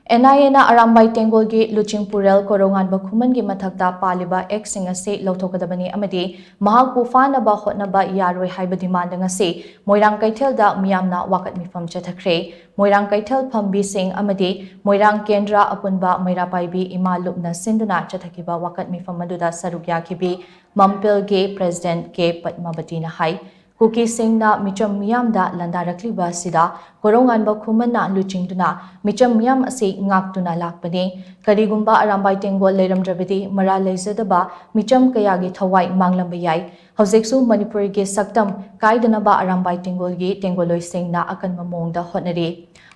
NIA na Arambay Tengol gi Luching Purel Korongan ba Khuman gi mathakta paliba X ngase lauthokadabani amadi mahakpu fanaba hotnaba yaroi haiba demand ngase Moirang Kaithel da miyamna wakat mifam chathakre Moirang Kaithel phambi sing amadi Moirang Kendra apunba Moirapaibi imalupna sinduna chathakiba wakat mifam maduda sarukya khibi Mampil ge President K Padmavati na hai Kuki Singh na micham miyam da landarakliba sida korongan ba khuman na luchingduna micham miyam ase ngaktuna lakpani karigumba Arambay Tengol leiramdrabidi mara leizadaba micham kayagi thawai manglamba yai hojeksu Manipur ge saktam kaidanaba Arambay Tengol gi Tengoloi Singh na akan mamongda hotnari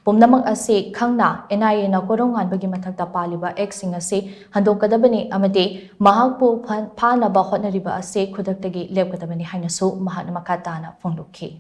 Pumnamak ase khangna NIA na korongan bagi mathakta paliba X sing ase handokadabani amade mahakpu phanaba hotnariba ase khudaktagi lepkadabani hainasu mahana makatana phongdokhi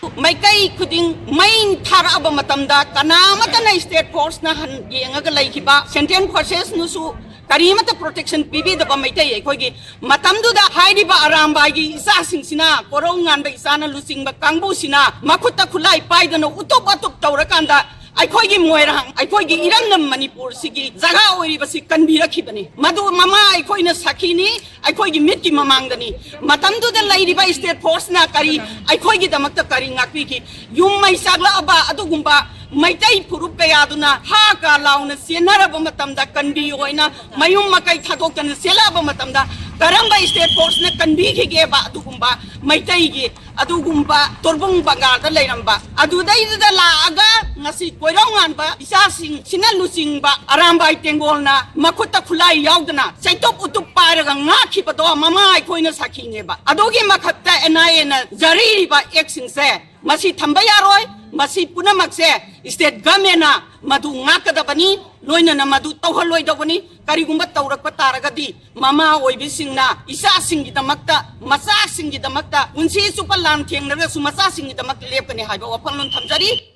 Maikai kuding main thara aba matamda kanamata na state force na yengaga laikiba sentient forces nusu karimata protection pibi da maitai ekhoi matamdu da hairiba Arambay gi isa singsina korongan ba isana lusing ba kangbu sina makuta khulai paidana utop atop tawrakanda akhoi gi moirang akhoi gi irangnam Manipur sigi jaga oiriba si kanbirakibani madu mama akhoi na sakhini akhoi gi mit ki mamangdani matamdu da lairiba state force na kari akhoi gi damakta kari ngakpi ki yum mai sagla aba adugumba Maitai Purup Kayaduna, Haka Launa, Sienaraba Matamda, Kandi Oina, Mayum Makai Tagokan, Selaba Matamda, Karamba State Force na Kandi Geba, Adugumba, Maitai, Adugumba, Torbung Baga, the Layramba, Adudai the Laga, Nasi Koronganba, Isasing, Sinalusing Ba, Arambay Tengolna, Makuta Kulai Yaudana, Saitop Utupara, Naki Pato, Mama, Koina Sakineba, Adogi Makata and I Zari ba Exing se, Masi Tambayaroi. Masi puna makse state government na madu ngakadabani loina na madu tawhaloi dawani karigumba tawrak pataragadi mama oibi singna isa singidamakta masa singidamakta unsi supalan thengnaga sumasa singidamak lepkani haiba wapalon thamjari